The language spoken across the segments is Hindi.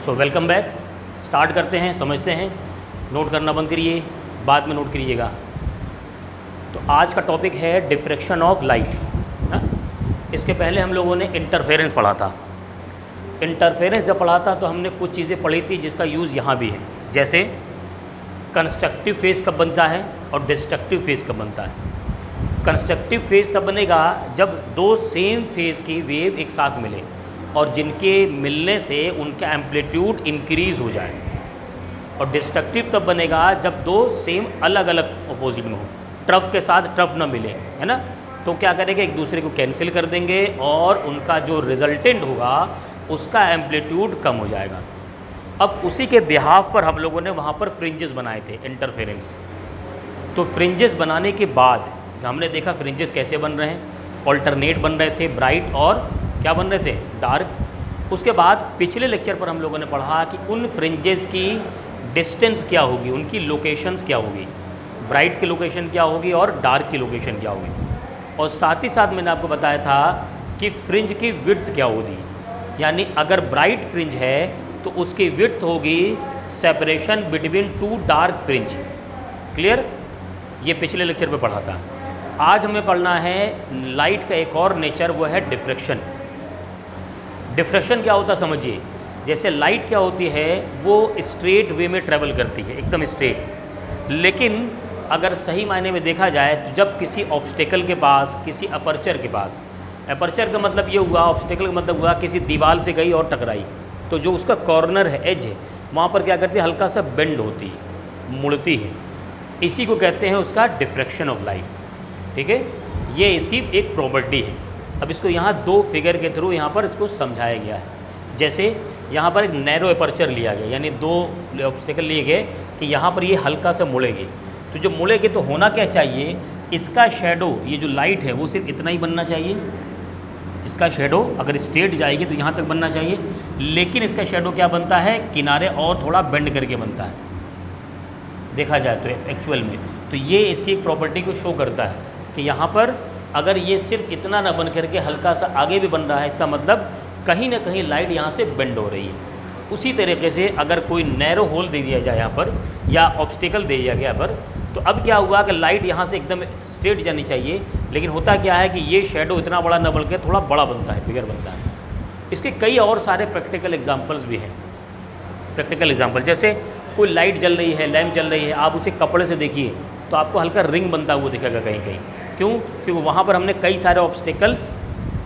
So welcome back. स्टार्ट करते हैं, समझते हैं। नोट करना बंद करिए, बाद में नोट करिएगा। तो आज का टॉपिक है डिफ्रैक्शन ऑफ लाइट। इसके पहले हम लोगों ने इंटरफेरेंस पढ़ा था। इंटरफेरेंस जब पढ़ा था तो हमने कुछ चीज़ें पढ़ी थी जिसका यूज़ यहाँ भी है, जैसे कंस्ट्रक्टिव फेस कब बनता है और डिस्ट्रक्टिव फेस कब बनता है। कंस्ट्रक्टिव फेस तब बनेगा जब दो सेम फेस की वेव एक साथ मिले और जिनके मिलने से उनका एम्पलीट्यूड इंक्रीज़ हो जाए, और डिस्ट्रक्टिव तब बनेगा जब दो सेम अलग अलग अपोजिट में हो, ट्रफ के साथ ट्रफ ना मिले, है ना। तो क्या करेंगे, एक दूसरे को कैंसिल कर देंगे और उनका जो रिजल्टेंट होगा उसका एम्पलीट्यूड कम हो जाएगा। अब उसी के बिहाफ पर हम लोगों ने वहाँ पर फ्रिंजेस बनाए थे, इंटरफेरेंस। तो फ्रिंजेस बनाने के बाद हमने देखा फ्रिंजेस कैसे बन रहे हैं, ऑल्टरनेट बन रहे थे, ब्राइट और क्या बन रहे थे, डार्क। उसके बाद पिछले लेक्चर पर हम लोगों ने पढ़ा कि उन फ्रिंजेस की डिस्टेंस क्या होगी, उनकी लोकेशंस क्या होगी, ब्राइट की लोकेशन क्या होगी और डार्क की लोकेशन क्या होगी। और साथ ही साथ मैंने आपको बताया था कि फ्रिंज की विड्थ क्या होगी, यानी अगर ब्राइट फ्रिंज है तो उसकी विड्थ होगी separation between two dark fringe. Clear, ये पिछले लेक्चर पे पढ़ा था। आज हमें पढ़ना है लाइट का एक और नेचर, वो है डिफ्रैक्शन। डिफ्रैक्शन क्या होता है समझिए, जैसे लाइट क्या होती है, वो स्ट्रेट वे में ट्रैवल करती है, एकदम स्ट्रेट। लेकिन अगर सही मायने में देखा जाए तो जब किसी ऑब्स्टेकल के पास, किसी अपर्चर के पास, अपर्चर का मतलब ये हुआ, ऑब्स्टेकल का मतलब हुआ किसी दीवार से गई और टकराई, तो जो उसका कॉर्नर है, एज है, वहाँ पर क्या करती है, हल्का सा बेंड होती है, मुड़ती है। इसी को कहते हैं उसका डिफ्रैक्शन ऑफ लाइट। ठीक है, ये इसकी एक प्रॉपर्टी है। अब इसको यहाँ दो फिगर के थ्रू यहाँ पर इसको समझाया गया है। जैसे यहाँ पर एक नैरो अपर्चर लिया गया, यानी दो ऑब्स्टेकल लिए गए कि यहाँ पर ये हल्का सा मुड़ेगी। तो जब मुड़ेगी तो होना क्या चाहिए, इसका शेडो, ये जो लाइट है वो सिर्फ इतना ही बनना चाहिए। इसका शेडो अगर स्ट्रेट जाएगी तो यहाँ तक बनना चाहिए, लेकिन इसका शेडो क्या बनता है, किनारे और थोड़ा बेंड करके बनता है, देखा जाए तो एक्चुअल में। तो ये इसकी एक प्रॉपर्टी को शो करता है कि यहाँ पर अगर ये सिर्फ इतना ना बन करके हल्का सा आगे भी बन रहा है, इसका मतलब कहीं ना कहीं लाइट यहाँ से बेंड हो रही है। उसी तरीके से अगर कोई नैरो होल दे दिया जाए यहाँ पर, या ऑब्स्टेकल दे दिया गया पर, तो अब क्या हुआ कि लाइट यहाँ से एकदम स्ट्रेट जानी चाहिए, लेकिन होता क्या है कि ये शेडो इतना बड़ा न बन के थोड़ा बड़ा बनता है, बिगर बनता है। इसके कई और सारे प्रैक्टिकल एग्जाम्पल्स भी हैं। प्रैक्टिकल एग्जाम्पल जैसे कोई लाइट जल रही है, लैंप जल रही है, आप उसे कपड़े से देखिए तो आपको हल्का रिंग बनता हुआ दिखेगा कहीं कहीं। क्यों? क्योंकि वहाँ पर हमने कई सारे ऑब्स्टेकल्स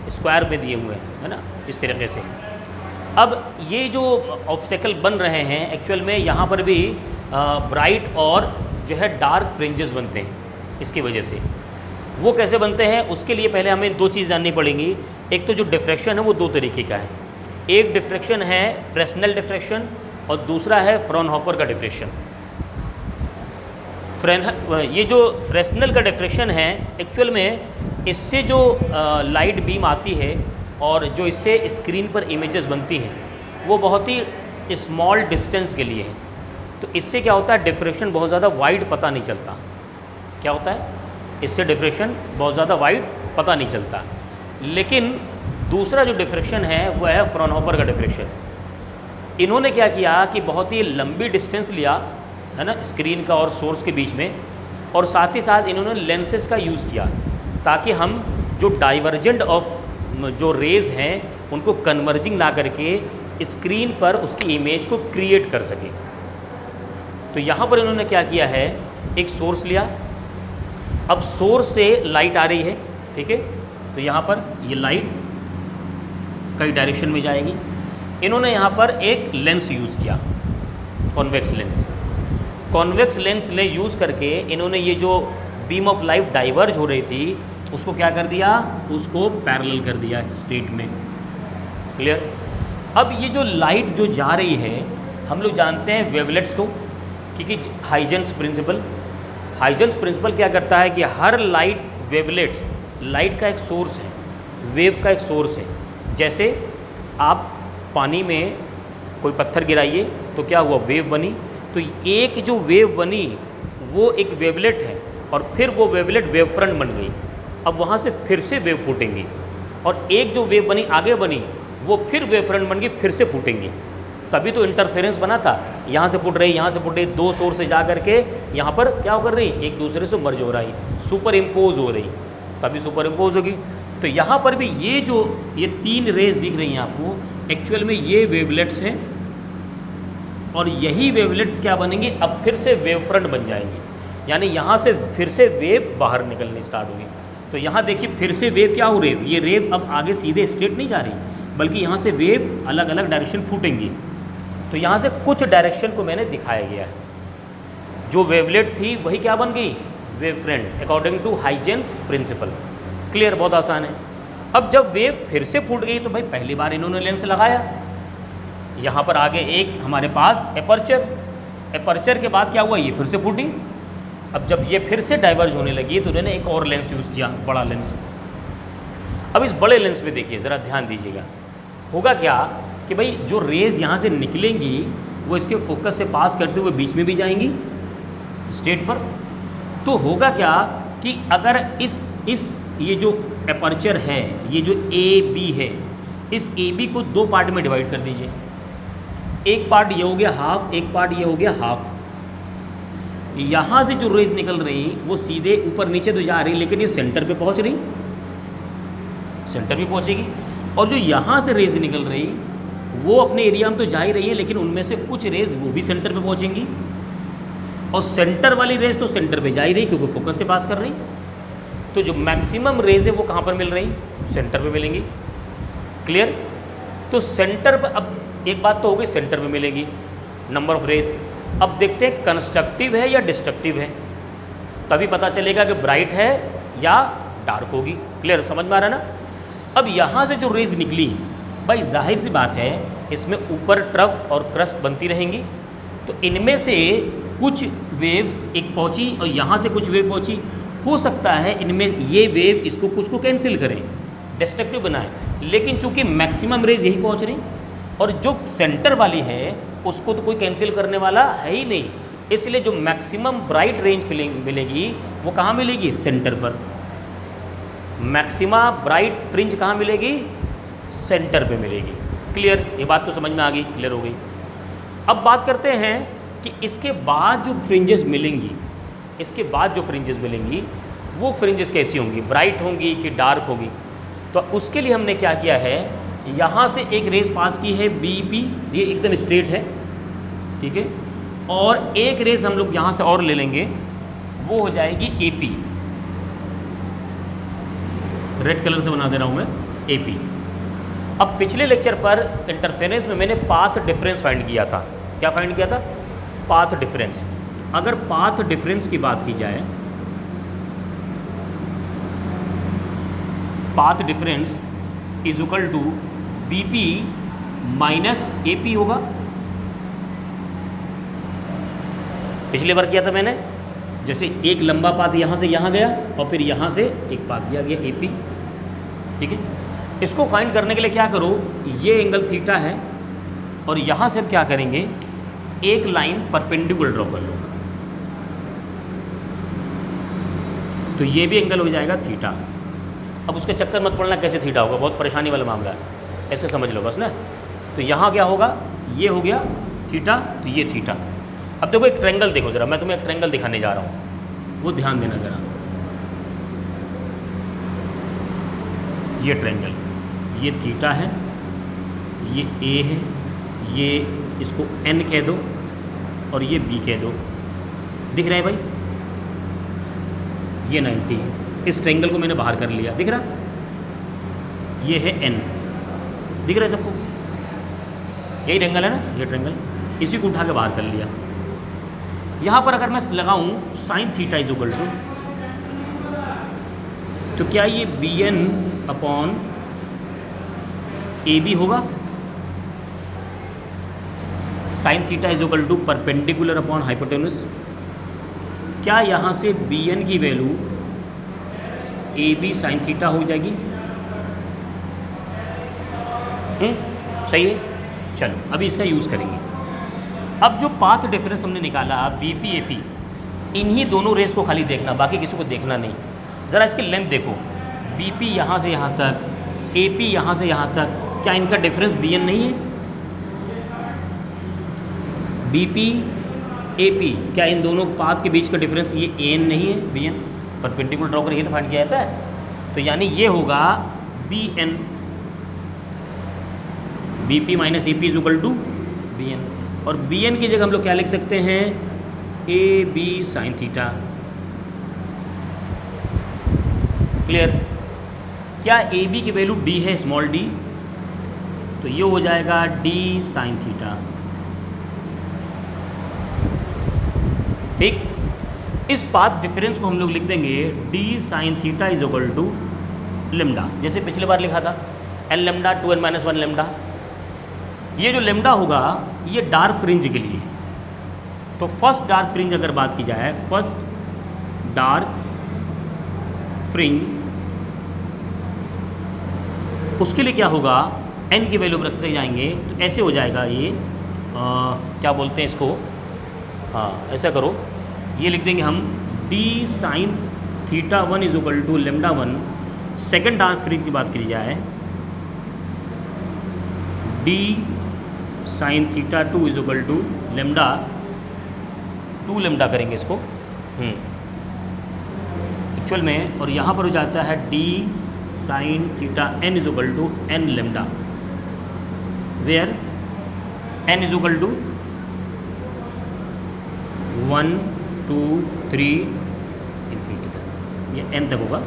स्क्वायर में दिए हुए हैं, है ना, इस तरीके से। अब ये जो ऑब्स्टेकल बन रहे हैं एक्चुअल में यहाँ पर भी ब्राइट और जो है डार्क फ्रिंजेस बनते हैं। इसकी वजह से वो कैसे बनते हैं, उसके लिए पहले हमें दो चीज़ जाननी पड़ेंगी। एक तो जो डिफ्रैक्शन है वो दो तरीके का है। एक डिफ्रैक्शन है फ्रेस्नेल डिफ्रैक्शन और दूसरा है फ्रॉनहोफर का डिफ्रैक्शन। ये जो फ्रेस्नेल का डिफ्रैक्शन है एक्चुअल में इससे जो लाइट बीम आती है और जो इससे स्क्रीन पर इमेजेस बनती हैं वो बहुत ही स्मॉल डिस्टेंस के लिए है। तो इससे क्या होता है, डिफ्रैक्शन बहुत ज़्यादा वाइड पता नहीं चलता। क्या होता है, इससे डिफ्रैक्शन बहुत ज़्यादा वाइड पता नहीं चलता। लेकिन दूसरा जो डिफ्रैक्शन है वो है फ्रॉनहोफर का डिफ्रैक्शन। इन्होंने क्या किया कि बहुत ही लंबी डिस्टेंस लिया, है ना, स्क्रीन का और सोर्स के बीच में, और साथ ही साथ इन्होंने लेंसेज का यूज़ किया ताकि हम जो डाइवर्जेंट ऑफ जो रेज़ हैं उनको कन्वर्जिंग ला करके स्क्रीन पर उसकी इमेज को क्रिएट कर सकें। तो यहाँ पर इन्होंने क्या किया है, एक सोर्स लिया। अब सोर्स से लाइट आ रही है, ठीक है, तो यहाँ पर ये लाइट कई डायरेक्शन में जाएगी। इन्होंने यहाँ पर एक लेंस यूज़ किया, कॉन्वेक्स लेंस। कॉन्वेक्स लेंस ले यूज़ करके इन्होंने ये जो बीम ऑफ लाइट डाइवर्ज हो रही थी उसको क्या कर दिया, उसको पैरेलल कर दिया स्ट्रेट में। क्लियर। अब ये जो लाइट जो जा रही है, हम लोग जानते हैं वेवलेट्स को, क्योंकि हाइजेंस प्रिंसिपल क्या करता है कि हर लाइट वेवलेट्स, लाइट का एक सोर्स है, वेव का एक सोर्स है। जैसे आप पानी में कोई पत्थर गिराइए तो क्या हुआ, वेव बनी। तो एक जो वेव बनी वो एक वेवलेट है और फिर वो वेवलेट वेव फ्रंट बन गई। अब वहाँ से फिर से वेव फूटेंगी, और एक जो वेव बनी आगे बनी वो फिर वेव फ्रंट बन गई, फिर से फूटेंगी। तभी तो इंटरफेरेंस बना था। यहाँ से फुट रही, यहाँ से फुट रही, दो सोर्स से जा करके यहाँ पर क्या कर रही, एक दूसरे से मर्ज हो रही, सुपर इम्पोज हो रही, तभी सुपर इम्पोज होगी। तो यहाँ पर भी ये तीन रेज दिख रही हैं आपको, एक्चुअल में ये वेवलेट्स हैं और यही वेवलेट्स क्या बनेंगी, अब फिर से वेव फ्रंट बन जाएंगी, यानी यहाँ से फिर से वेव बाहर निकलनी स्टार्ट होगी। तो यहाँ देखिए फिर से वेव क्या हो रही है, ये रेव अब आगे सीधे स्ट्रेट नहीं जा रही, बल्कि यहाँ से वेव अलग अलग डायरेक्शन फूटेंगी। तो यहाँ से कुछ डायरेक्शन को मैंने दिखाया गया है, जो वेवलेट थी वही क्या बन गई, wave front, according to Huygens principle. Clear, बहुत आसान है। अब जब वेव फिर से फूट गई तो भाई पहली बार इन्होंने लेंस लगाया, यहाँ पर आगे एक हमारे पास एपर्चर, एपर्चर के बाद क्या हुआ, ये फिर से फूटी। अब जब ये फिर से डाइवर्ज होने लगी तो उन्होंने एक और लेंस यूज़ किया, बड़ा लेंस। अब इस बड़े लेंस में देखिए ज़रा ध्यान दीजिएगा, होगा क्या कि भाई जो रेज़ यहाँ से निकलेंगी वो इसके फोकस से पास करते हुए बीच में भी जाएंगी स्ट्रेट पर। तो होगा क्या कि अगर इस ये जो एपर्चर है, ये जो ए बी है, इस ए बी को दो पार्ट में डिवाइड कर दीजिए। एक पार्ट ये हो गया हाफ, एक पार्ट ये हो गया हाफ। यहाँ से जो रेज निकल रही वो सीधे ऊपर नीचे तो जा रही, लेकिन ये सेंटर पे पहुँच रही, सेंटर भी पहुँचेगी। और जो यहाँ से रेज निकल रही वो अपने एरिया में तो जा ही रही है, लेकिन उनमें से कुछ रेज वो भी सेंटर पे पहुँचेंगी, और सेंटर वाली रेज तो सेंटर पे जा ही रही क्योंकि फोकस से पास कर रही। तो जो मैक्सिमम रेज है वो कहाँ पर मिल रही, सेंटर पे मिलेंगी। क्लियर। तो सेंटर पर, अब एक बात तो हो गई, सेंटर पे मिलेगी नंबर ऑफ रेज। अब देखते हैं कंस्ट्रक्टिव है या डिस्ट्रक्टिव है, तभी पता चलेगा कि ब्राइट है या डार्क होगी। क्लियर, समझ में आ रहा है ना। अब यहाँ से जो रेज निकली, भाई जाहिर सी बात है इसमें ऊपर ट्रफ और क्रस्ट बनती रहेंगी, तो इनमें से कुछ वेव एक पहुँची और यहाँ से कुछ वेव पहुँची। हो सकता है इनमें ये वेव इसको कुछ को कैंसिल करें, डिस्ट्रक्टिव बनाए, लेकिन चूंकि मैक्सिमम रेज यही पहुँच रही और जो सेंटर वाली है उसको तो कोई कैंसिल करने वाला है ही नहीं, इसलिए जो मैक्सिमम ब्राइट रेंज मिलेगी वो कहाँ मिलेगी, सेंटर पर। मैक्सिमा ब्राइट फ्रिंज कहाँ मिलेगी, सेंटर पे मिलेगी। क्लियर, ये बात तो समझ में आ गई, क्लियर हो गई। अब बात करते हैं कि इसके बाद जो फ्रिंजेस मिलेंगी, इसके बाद जो फ्रिंजेस मिलेंगी वो फ्रिंजेस कैसी होंगी, ब्राइट होंगी कि डार्क होगी। तो उसके लिए हमने क्या किया है, यहाँ से एक रेज पास की है बीपी, ये एकदम स्ट्रेट है, ठीक है, और एक रेज हम लोग यहाँ से और ले लेंगे, वो हो जाएगी एपी, रेड कलर से बना दे रहा हूँ मैं, एपी। अब पिछले लेक्चर पर इंटरफेरेंस में मैंने पाथ डिफरेंस फाइंड किया था। क्या फाइंड किया था, पाथ डिफरेंस। अगर पाथ डिफरेंस की बात की जाए, path difference is equal to BP minus AP होगा। पिछले बार किया था मैंने, जैसे एक लंबा पाथ यहाँ से यहाँ गया और फिर यहाँ से एक पाथ यह गया एपी, ठीक है। इसको फाइंड करने के लिए क्या करो, ये एंगल थीटा है और यहाँ से हम क्या करेंगे, एक लाइन परपेंडिकुलर ड्रॉ कर लो, तो ये भी एंगल हो जाएगा थीटा। अब उसके चक्कर मत पड़ना कैसे थीटा होगा, बहुत परेशानी वाला मामला है, ऐसे समझ लो बस ना। तो यहाँ क्या होगा, ये हो गया थीटा, तो ये थीटा। अब देखो एक ट्रायंगल देखो ज़रा, मैं तुम्हें एक ट्रायंगल दिखाने जा रहा हूँ, वो ध्यान देना ज़रा। ये ट्रायंगल, ये थीटा है, ये ए है, ये इसको एन कह दो और ये बी कह दो, दिख रहा है भाई, ये 90 है। इस ट्रायंगल को मैंने बाहर कर लिया, दिख रहा, ये है एन, दिख रहा है सबको, यही ट्रायंगल है ना, ये ट्रायंगल, इसी को उठा के बाहर कर लिया। यहाँ पर अगर मैं लगाऊँ sine theta is equal to, तो क्या ये B N upon A B होगा, sine theta is equal to perpendicular upon hypotenuse. क्या यहाँ से बी एन की value A B sine theta हो जाएगी, सही है। चलो अभी इसका यूज़ करेंगे। अब जो पाथ डिफरेंस हमने निकाला बी पी ए पी, इन्हीं दोनों रेस को खाली देखना, बाकी किसी को देखना नहीं। ज़रा इसकी लेंथ देखो, बी पी यहाँ से यहाँ तक, ए पी यहाँ से यहाँ तक, क्या इनका डिफरेंस बी एन नहीं है, BP AP, क्या इन दोनों पाथ के बीच का डिफरेंस ये AN नहीं है, BN? परपेंडिकुलर ड्रॉ करके तो फाइंड किया जाता है, तो यानी ये होगा BN, BP minus AP is equal to BN। और BN की जगह हम लोग क्या लिख सकते हैं, AB साइन थीटा। क्लियर? क्या AB की वैल्यू D है, स्मॉल d, तो ये हो जाएगा D साइन थीटा। ठीक, इस पाथ डिफरेंस को हम लोग लिख देंगे D sine theta is equal to lambda, जैसे पिछले बार लिखा था L lambda 2n minus 1 lambda. ये जो लेमडा होगा ये डार्क फ्रिंज के लिए, तो फर्स्ट डार्क फ्रिंज अगर बात की जाए, फर्स्ट डार्क फ्रिंज, उसके लिए क्या होगा, n की वैल्यू रखते जाएंगे, तो ऐसे हो जाएगा ये क्या बोलते हैं इसको, हाँ ऐसा करो, ये लिख देंगे हम D sine theta 1 is equal to lambda 1। Second dark fringe की बात की जाए, D sine theta 2 is equal to lambda 2 lambda करेंगे इसको एक्चुअल में, और यहाँ पर हो जाता है D sine theta n is equal to n lambda, where n is equal to 1 2 3 infinity तक, ये n तक होगा।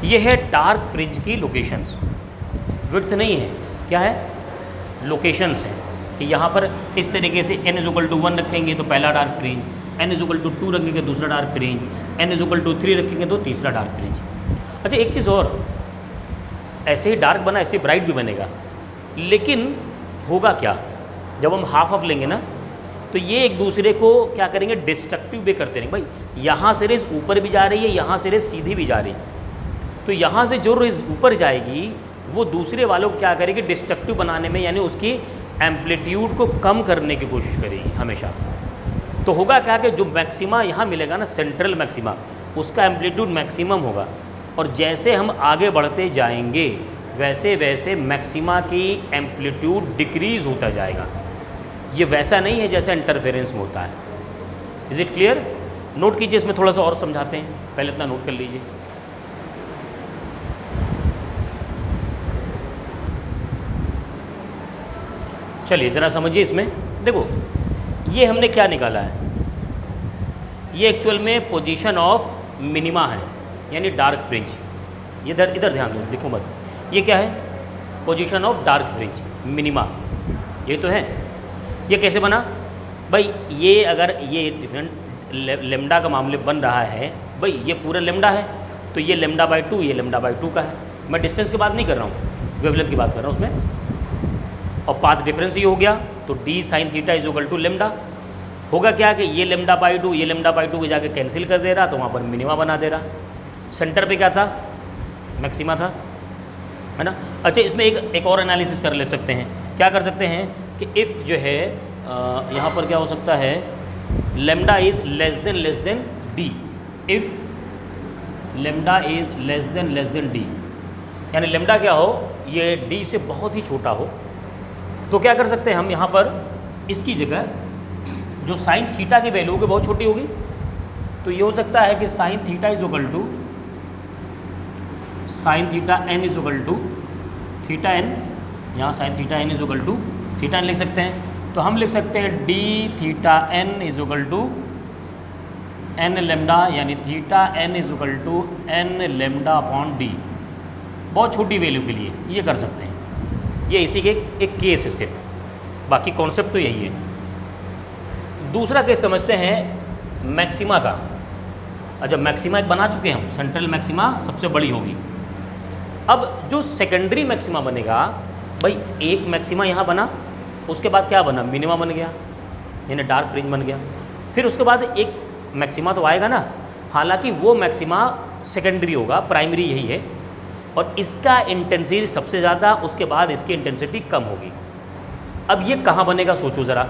ये है डार्क फ्रिंज की लोकेशंस, विड्थ नहीं है, क्या है, लोकेशंस हैं, कि यहाँ पर इस तरीके से n इज इक्वल टू 1 रखेंगे तो पहला dark fringe, n is equal to 2 रखेंगे दूसरा dark fringe, n is equal to 3 रखेंगे तो तीसरा डार्क फ्रिंज। अच्छा एक चीज़ और, ऐसे ही डार्क बना ऐसे ब्राइट भी बनेगा, लेकिन होगा क्या, जब हम हाफ ऑफ लेंगे ना, तो ये एक दूसरे को क्या करेंगे, डिस्ट्रक्टिव वे करते रहेंगे। भाई यहाँ से रेस ऊपर भी जा रही है, यहाँ से रेस सीधी भी जा रही है, तो यहाँ से जो रेस ऊपर जाएगी वो दूसरे वालों को क्या करेगी, डिस्ट्रक्टिव बनाने में, यानी उसकी एम्पलीट्यूड को कम करने की कोशिश करेगी हमेशा। तो होगा क्या कि जो मैक्सिमा यहाँ मिलेगा ना, सेंट्रल मैक्सिमा, उसका एम्पलीट्यूड मैक्सिमम होगा, और जैसे हम आगे बढ़ते जाएंगे वैसे वैसे मैक्सिमा की एम्पलीट्यूड डिक्रीज़ होता जाएगा। ये वैसा नहीं है जैसा इंटरफेरेंस में होता है। Is it clear? नोट कीजिए, इसमें थोड़ा सा और समझाते हैं, पहले इतना नोट कर लीजिए। चलिए ज़रा समझिए इसमें, देखो ये हमने क्या निकाला है, ये एक्चुअल में पोजीशन ऑफ मिनिमा है, यानी डार्क फ्रिंज। ये इधर ध्यान दो, लिखो मत, ये क्या है, position of dark fringe minima, ये तो है। ये कैसे बना भाई, ये अगर ये डिफरेंट लेमडा का मामले बन रहा है, भाई ये पूरा लेमडा है, तो ये लेमडा बाई 2, ये लेमडा बाई 2 का है। मैं डिस्टेंस की बात नहीं कर रहा हूँ, वेवलेंथ की बात कर रहा हूँ उसमें। और पाथ डिफरेंस ये हो गया, तो D sine theta is equal to lambda. होगा क्या कि ये लेमडा बाई 2, ये लेमडा बाई 2 को जाके कैंसिल कर दे रहा, तो वहाँ पर मिनिमा बना दे रहा। सेंटर पे क्या था, मैक्सिमा था, है ना। अच्छा इसमें एक और एनालिसिस कर ले सकते हैं, क्या कर सकते हैं कि इफ़ जो है यहाँ पर क्या हो सकता है, lambda is less than D, if lambda is less than D, यानी लेमडा क्या हो, ये D से बहुत ही छोटा हो, तो क्या कर सकते हैं हम यहाँ पर, इसकी जगह जो साइन थीटा की वैल्यू होगी बहुत छोटी होगी, तो ये हो सकता है कि sine theta is equal to sine theta n is equal to theta n, यहाँ sine theta n is equal to theta n लिख सकते हैं। तो हम लिख सकते हैं d theta n is equal to n lambda, यानी theta n is equal to n lambda upon d, बहुत छोटी वैल्यू के लिए ये कर सकते हैं। ये इसी के एक केस है सिर्फ, बाकी कॉन्सेप्ट तो यही है। दूसरा केस समझते हैं मैक्सिमा का। अच्छा मैक्सिमा एक बना चुके हैं हम, सेंट्रल मैक्सिमा सबसे बड़ी होगी। अब जो सेकेंडरी मैक्सिमा बनेगा, भाई एक मैक्सिमा यहाँ बना, उसके बाद क्या बना, मिनिमा बन गया, यानी डार्क फ्रिंज बन गया। फिर उसके बाद एक मैक्सिमा तो आएगा ना, हालांकि वो मैक्सिमा सेकेंडरी होगा, प्राइमरी यही है, और इसका इंटेंसिटी सबसे ज़्यादा, उसके बाद इसकी इंटेंसिटी कम होगी। अब ये कहाँ बनेगा, सोचो ज़रा,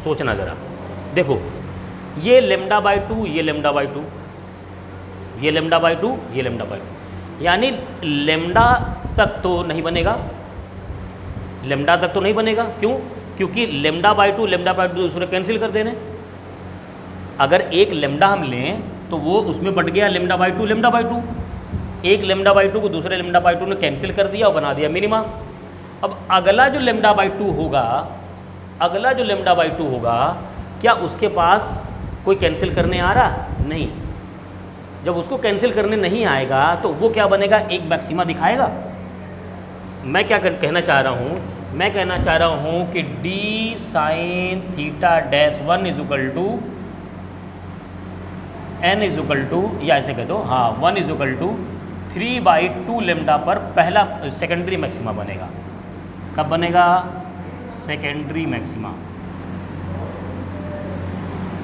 सोचना ज़रा। देखो ये लेमडा बाई 2, ये लेमडा बाई 2, ये लेमडा बाई 2, ये लेमडा बाई 2, यानी लेमडा तक तो नहीं बनेगा, लेमडा तक तो नहीं बनेगा, क्यों? क्योंकि लेमडा बाई टू दूसरे कैंसिल कर देने। अगर एक लेमडा हम लें तो वो उसमें बट गया लेमडा बाई टू। एक लेमडा बाई टू को दूसरे लेमडा बाई टू ने कैंसिल कर दिया और बना दिया मिनिमा। अब अगला जो लेमडा बाई टू होगा, क्या उसके पास कोई कैंसिल करने आ रहा? नहीं। जब उसको कैंसिल करने नहीं आएगा तो वो क्या बनेगा? एक मैक्सिमा दिखाएगा। मैं क्या कहना चाह रहा हूँ? मैं कहना चाह रहा हूँ कि D sine theta dash 1 is equal to n is equal to, या ऐसे कह दो, हाँ, 1 इज इक्वल टू 3/2 लेमडा पर पहला सेकेंडरी मैक्सिमा बनेगा। कब बनेगा? Secondary maxima.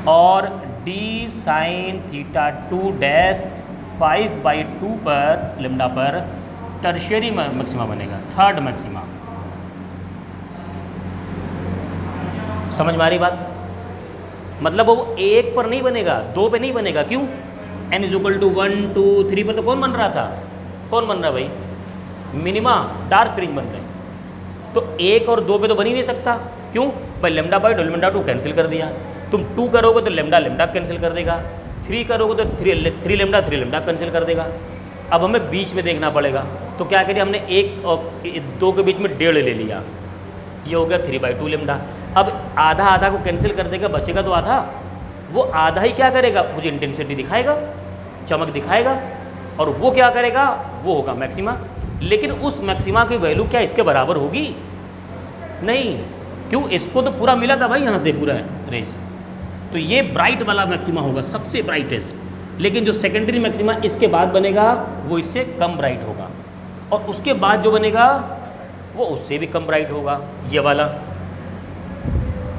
और डी साइन थीटा 2 डैश 5/2 पर लेमडा पर टर्शियरी मैक्सिमा बनेगा, थर्ड मैक्सिमा। समझ में आ रही बात? मतलब वो 1 पर नहीं बनेगा, 2 पे नहीं बनेगा। क्यों? n इज इक्वल टू 1 2 3 पर तो कौन बन रहा था? कौन बन रहा भाई? मिनिमा, डार्क फ्रिंज बन रहे। तो 1 और 2 पे तो बन ही नहीं सकता। क्यों? भाई लेमडा बाई लेमडा 2 कैंसिल कर दिया। तुम 2 करोगे तो लेमडा कैंसिल कर देगा, 3 करोगे तो 3 लेमडा कैंसिल कर देगा। अब हमें बीच में देखना पड़ेगा। तो क्या करिए, हमने 1 और 2 के बीच में 1.5 ले लिया, ये हो गया 3/2 लेमडा। अब आधा को कैंसिल कर देगा, बचेगा तो आधा। वो आधा ही क्या करेगा? मुझे इंटेंसिटी दिखाएगा, चमक दिखाएगा, और वो क्या करेगा? वो होगा मैक्सिमा। लेकिन उस मैक्सिमा की वैल्यू क्या इसके बराबर होगी? नहीं। क्यों? इसको तो पूरा मिला था भाई यहाँ से पूरा रेस, तो ये ब्राइट वाला मैक्सिमा होगा, सबसे ब्राइटेस्ट। लेकिन जो सेकेंडरी मैक्सिमा इसके बाद बनेगा वो इससे कम ब्राइट होगा, और उसके बाद जो बनेगा वो उससे भी कम ब्राइट होगा, ये वाला।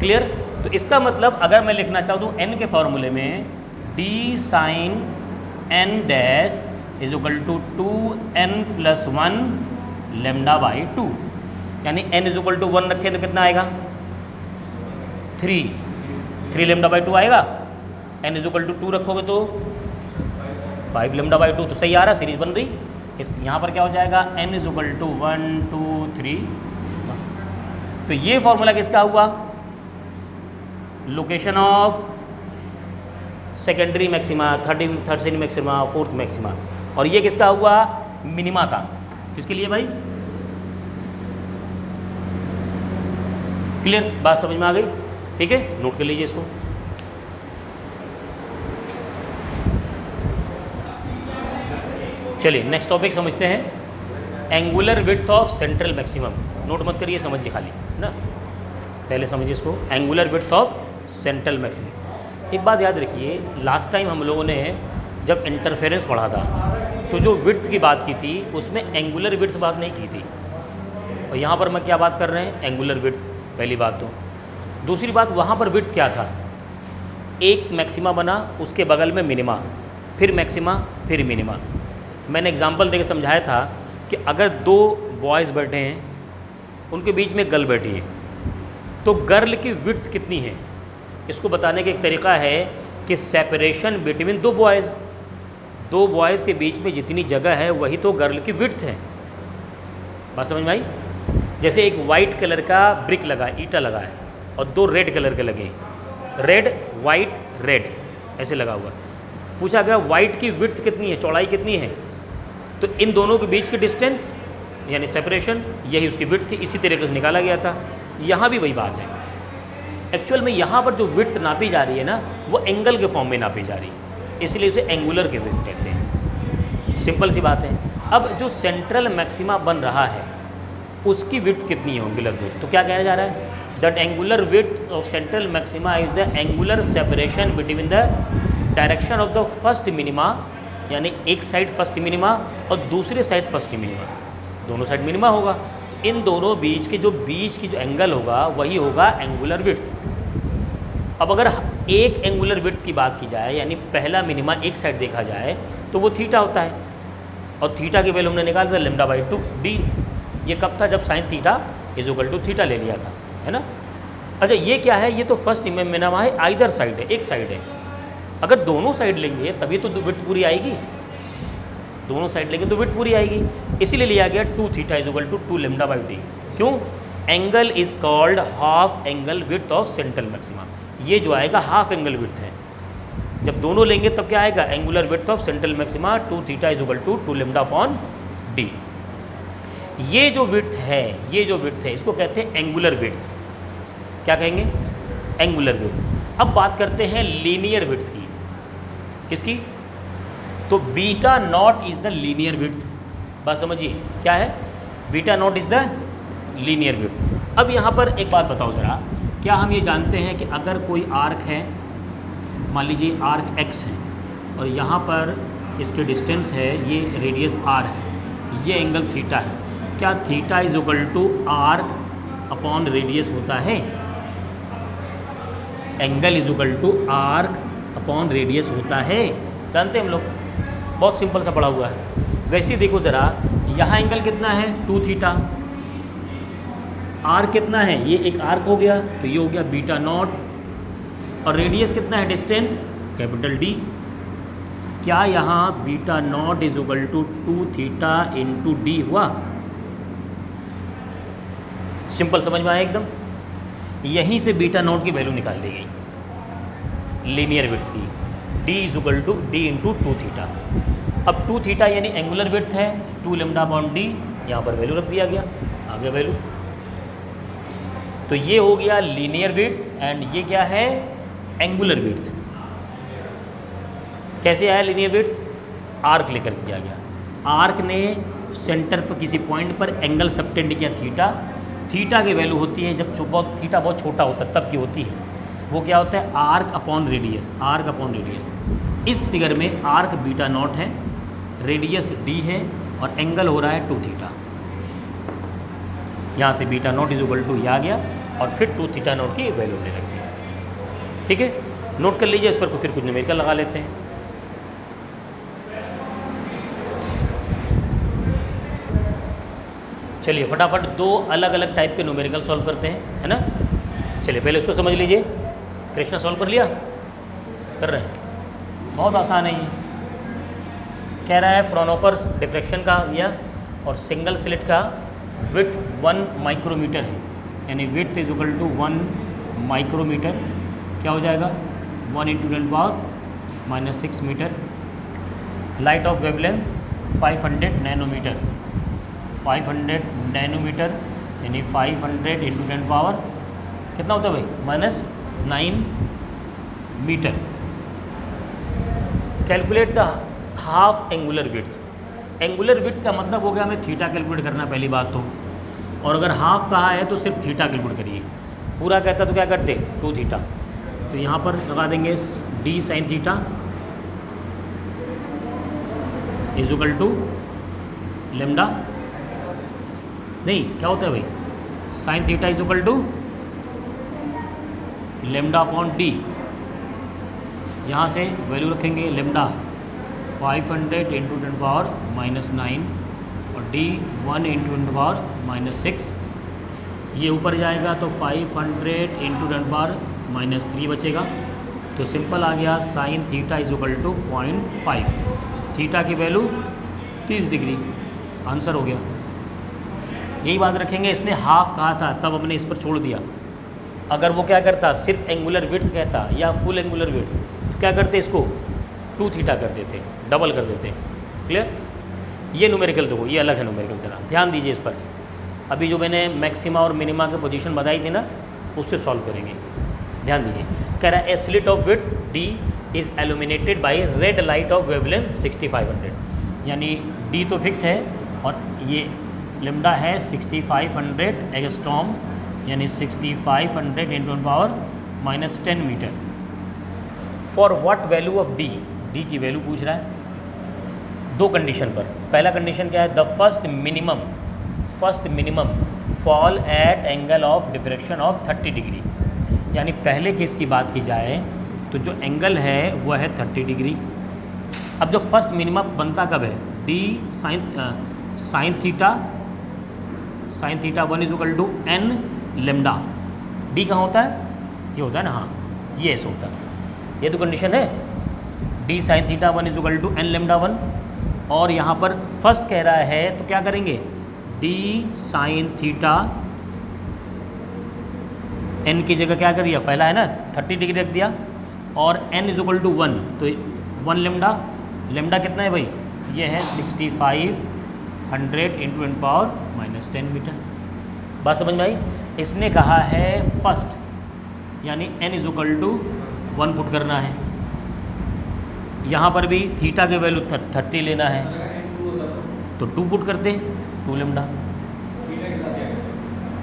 क्लियर? तो इसका मतलब अगर मैं लिखना चाहूँ तो n के फॉर्मूले में d sine n dash is equal to 2n plus 1 lambda by 2, यानी n इज इक्वल टू 1 रखें तो कितना आएगा? 3 लेमडा बाई 2 आएगा। n इज इक्वल टू 2 रखोगे तो 5 लेमडा बाई 2, तो सही आ रहा, सीरीज बन रही। इस यहाँ पर क्या हो जाएगा? n is equal to 1 2 3। तो ये फॉर्मूला किसका हुआ? Location of secondary maxima, third maxima, fourth maxima. और ये किसका हुआ? मिनिमा का। किसके लिए भाई? क्लियर? बात समझ में आ गई? ठीक है, नोट कर लीजिए इसको। चलिए नेक्स्ट टॉपिक समझते हैं, angular width of central maximum. Note मत करिए, समझिए खाली ना, पहले समझिए इसको। Angular width of central maximum. एक बात याद रखिए, लास्ट टाइम हम लोगों ने जब इंटरफेरेंस पढ़ा था तो जो विड्थ की बात की थी उसमें एंगुलर विड्थ बात नहीं की थी, और यहाँ पर मैं क्या बात कर रहे हैं? Angular width. पहली बात तो। दूसरी बात, वहाँ पर विड्थ क्या था? एक मैक्सिमा बना, उसके बगल में मिनिमा, फिर मैक्सिमा, फिर मिनिमा। मैंने एग्जांपल देकर समझाया था कि अगर 2 बॉयज़ बैठे हैं, उनके बीच में गर्ल बैठी है, तो गर्ल की विड्थ कितनी है? इसको बताने का एक तरीका है कि सेपरेशन बिटवीन 2 बॉयज़ के बीच में जितनी जगह है वही तो गर्ल की विड्थ है। बात समझ में आई? जैसे एक वाइट कलर का ब्रिक लगा है, ईंटा लगा है, और 2 रेड कलर के लगे, रेड वाइट रेड ऐसे लगा हुआ। पूछा गया वाइट की विड्थ कितनी है, चौड़ाई कितनी है? तो इन दोनों के बीच की डिस्टेंस यानी सेपरेशन, यही उसकी विड्थ थी। इसी तरीके से निकाला गया था। यहाँ भी वही बात है। एक्चुअल में यहाँ पर जो विड्थ नापी जा रही है ना, वो एंगल के फॉर्म में नापी जा रही है, इसलिए उसे एंगुलर की विड्थ कहते हैं। सिंपल सी बात है। अब जो सेंट्रल मैक्सिमा बन रहा है उसकी विड्थ कितनी है? Angular width. तो क्या कहना जा रहा है? That angular width of central maxima is the angular separation between the direction of the first minima, यानी एक साइड फर्स्ट मिनिमा और दूसरे साइड फर्स्ट मिनिमा, दोनों साइड मिनिमा होगा। इन दोनों बीच की जो एंगल होगा वही होगा एंगुलर विड्थ। अब अगर एक एंगुलर विड्थ की बात की जाए, यानी पहला मिनिमा एक साइड देखा जाए, तो वो थीटा होता है, और थीटा की वैल्यू हमने निकाला था लेमडा बाई 2 डी। ये कब था? जब sine theta is equal to theta ले लिया था, है ना। अच्छा, ये क्या है? ये तो फर्स्ट मिनिमा है, आइदर साइड है, एक साइड है। अगर दोनों साइड लेंगे तभी तो विड्थ पूरी आएगी, दोनों साइड लेंगे तो विड्थ पूरी आएगी। इसीलिए लिया गया 2 theta is equal to 2 lambda by D. क्यों? Angle is called half angle width of central maxima. ये जो आएगा हाफ एंगल विड्थ है। जब दोनों लेंगे तब क्या आएगा, angular width of central maxima 2 theta is equal to 2 lambda upon D. ये जो विड्थ है इसको कहते हैं एंगुलर विड्थ। क्या कहेंगे, एंगुलर विड्थ। अब बात करते हैं लीनियर विड्थ की। किसकी, तो beta naught is the linear width. बात समझिए क्या है, beta naught is the linear width. अब यहाँ पर एक बात बताओ ज़रा, क्या हम ये जानते हैं कि अगर कोई आर्क है, मान लीजिए आर्क x है और यहाँ पर इसके डिस्टेंस है, ये रेडियस r है, ये एंगल थीटा है, क्या theta is equal to arc upon radius होता है? Angle is equal to arc upon radius होता है, जानते हैं हम लोग, बहुत सिंपल सा पड़ा हुआ है। वैसे देखो ज़रा, यहाँ एंगल कितना है 2 थीटा, आर्क कितना है, ये एक आर्क हो गया तो ये हो गया बीटा नॉट, और रेडियस कितना है डिस्टेंस कैपिटल डी। क्या यहाँ beta naught is equal to 2 theta into D हुआ? सिंपल समझ में आया एकदम। यहीं से बीटा नॉट की वैल्यू निकाल ली गई लीनियर विड्थ की, d is equal to D into 2 theta. अब 2 थीटा यानी एंगुलर विड्थ है, 2 लैम्डा अपॉन डी, यहाँ पर वैल्यू रख दिया गया, आ गया वैल्यू। तो ये हो गया लीनियर विड्थ एंड ये क्या है, एंगुलर विड्थ। कैसे आया लीनियर विड्थ, आर्क लेकर किया गया, आर्क ने सेंटर पर किसी पॉइंट पर एंगल सबटेंड किया थीटा, थीटा की वैल्यू होती है जब थीटा बहुत छोटा होता है तब की होती है, वो क्या होता है arc upon radius, arc upon radius. इस फिगर में आर्क बीटा नॉट है, रेडियस डी है और एंगल हो रहा है 2 थीटा। यहाँ से beta naught is equal to ये आ गया और फिर 2 थीटा नॉट की वैल्यू ले रखती है। ठीक है, नोट कर लीजिए, इस पर फिर कुछ न्यूमेरिकल लगा लेते हैं। चलिए फटाफट 2 अलग अलग टाइप के न्यूमेरिकल सॉल्व करते हैं, है ना। चलिए पहले इसको समझ लीजिए। कृष्णा सॉल्व कर लिया, कर रहे हैं, बहुत आसान है ये। कह रहा है फ्राउनहोफर्स डिफ्रैक्शन का दिया और सिंगल स्लिट का विड्थ 1 माइक्रोमीटर है, यानी width is equal to 1 micrometre. क्या हो जाएगा 1 × 10⁻⁻6 metre. Light of wavelength 500 nanometre, 500 nanometre यानी 500 × 10 कितना होता है भाई -9 metre. Calculate the half angular width. Angular width का मतलब हो गया हमें थीटा कैलकुलेट करना पहली बात तो, और अगर हाफ कहा है तो सिर्फ थीटा कैलकुलेट करिए, पूरा कहता तो क्या करते 2 थीटा। तो यहाँ पर लगा देंगे d sin theta is equal to lambda, नहीं क्या होता है भाई sine theta is equal to lambda upon D. यहाँ से वैल्यू रखेंगे लेमडा 500 × 10⁻⁻9 और डी 1 × 10⁻⁻6। ये ऊपर जाएगा तो 500 × 10⁻³ बचेगा। तो सिंपल आ गया sine theta is equal to 0.5, theta की वैल्यू 30 डिग्री, आंसर हो गया। यही बात रखेंगे, इसने हाफ कहा था तब हमने इस पर छोड़ दिया। अगर वो क्या करता सिर्फ एंगुलर विड्थ कहता या फुल एंगुलर विड्थ तो क्या करते इसको 2 थीटा कर देते, डबल कर देते। क्लियर। ये न्यूमेरिकल देखो, ये अलग है न्यूमेरिकल, ज़रा ध्यान दीजिए इस पर। अभी जो मैंने मैक्सिमा और मिनिमा की पोजीशन बताई थी ना, उससे सॉल्व करेंगे, ध्यान दीजिए। कह रहा है a slit of width D is illuminated by red light of wavelength 6500, यानी डी तो फिक्स है और ये लेमडा है 6500 एंगस्ट्रॉम, यानी 6500 × 10⁻10 metre. For what value of D, D की वैल्यू पूछ रहा है 2 कंडीशन पर। पहला कंडीशन क्या है, the first minimum fall eight angle of diffraction of 30 degree, यानी पहले केस की बात की जाए तो जो एंगल है वो है 30 डिग्री। अब जो फर्स्ट मिनिमम बनता कब है, D sine theta 1 is equal to n lambda. D कहाँ होता है, ये होता है ना, हाँ ये ऐसे होता है, ये तो कंडीशन है। D sine theta 1 is equal to n lambda 1, और यहाँ पर फर्स्ट कह रहा है तो क्या करेंगे डी साइन थीटा n की जगह क्या कर दिया, पहला है ना 30 डिग्री रख दिया, और n इज इक्वल टू 1, तो 1 लेमडा, लेमडा कितना है भाई, ये है 6500 इंटू 10⁻⁻10 मीटर। बात समझ में आई। इसने कहा है फर्स्ट, यानी n is equal to 1 put करना है, यहाँ पर भी थीटा के वैल्यू 30 लेना है, तो 2 पुट करते, 2 लेमडा,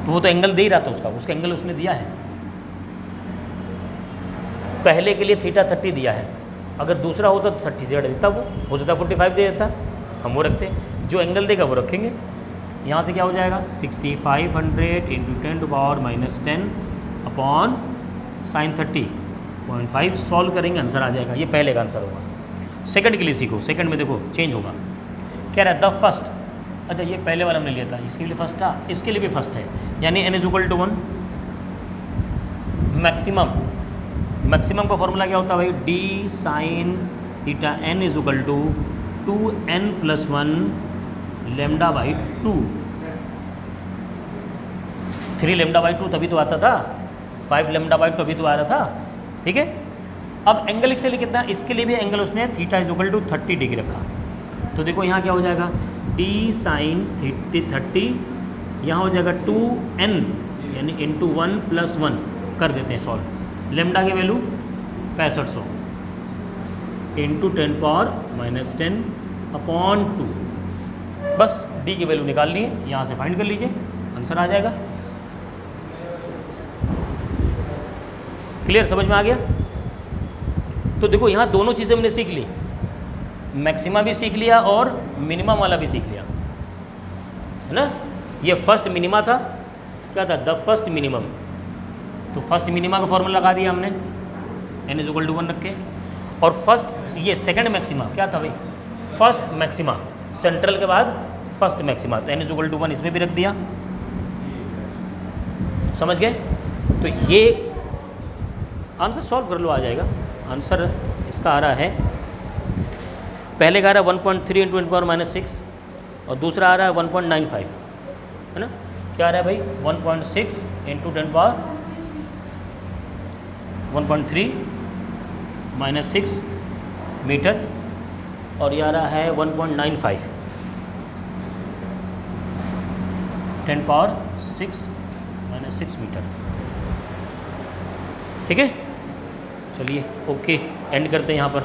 तो वो तो एंगल दे ही रहा था उसका एंगल उसने दिया है, पहले के लिए थीटा 30 दिया है, अगर दूसरा होता तो 30 से हटा देता, वो हो सकता 45 दे देता, हम वो रखते, जो एंगल देगा वो रखेंगे। यहाँ से क्या हो जाएगा 6500 इंटू 10⁻⁻10 अपॉन साइन 30.5, सॉल्व करेंगे आंसर आ जाएगा। ये पहले का आंसर होगा। सेकंड के लिए सीखो, सेकंड में देखो चेंज होगा, कह रहा है द फर्स्ट, अच्छा ये पहले वाला हमने लिया था, इसके लिए फर्स्ट था, इसके लिए भी फर्स्ट है, यानी n is equal to 1। Maximum का फॉर्मूला क्या होता है भाई, d sine theta n is equal to 2n+1 lambda by 2, 3 lambda by 2 तभी तो आता था, 5 लेमडा बाई 2 तभी तो आ रहा था, ठीक है। अब एंगल के लिए कितना, इसके लिए भी एंगल उसने theta is equal to 30 degree रखा, तो देखो यहाँ क्या हो जाएगा d साइन 30, यहाँ हो जाएगा 2n यानी इंटू 1+1 कर देते हैं सॉल्व, लेमडा की वैल्यू 6500 इंटू 10⁻⁻10 अपॉन 2, बस d की वैल्यू निकालनी है, यहाँ से फाइंड कर लीजिए, आंसर आ जाएगा। क्लियर, समझ में आ गया। तो देखो यहाँ दोनों चीज़ें हमने सीख ली, मैक्सिमा भी सीख लिया और मिनिमम वाला भी सीख लिया, है ना। ये फर्स्ट मिनिमा था, क्या था, द फर्स्ट मिनिमम, तो फर्स्ट मिनिमा का फॉर्मूला लगा दिया हमने, n इज इक्वल टू 1 रख के, और फर्स्ट ये सेकंड मैक्सिमा क्या था भाई, फर्स्ट मैक्सिमा, सेंट्रल के बाद फर्स्ट मैक्सिमा, तो n इज इक्वल टू 1 इसमें भी रख दिया, समझ गए। तो ये आंसर सॉल्व कर लो, आ जाएगा आंसर। इसका आ रहा है, पहले का आ रहा है 1.3 इंटू 10⁻⁻6 और दूसरा आ रहा है 1.95, है ना। क्या आ रहा है भाई 1.6 इंटू 10⁻1.3 मीटर, और ये आ रहा है 1.95 10⁻6 मीटर, ठीक है। चलिए ओके, एंड करते हैं यहाँ पर।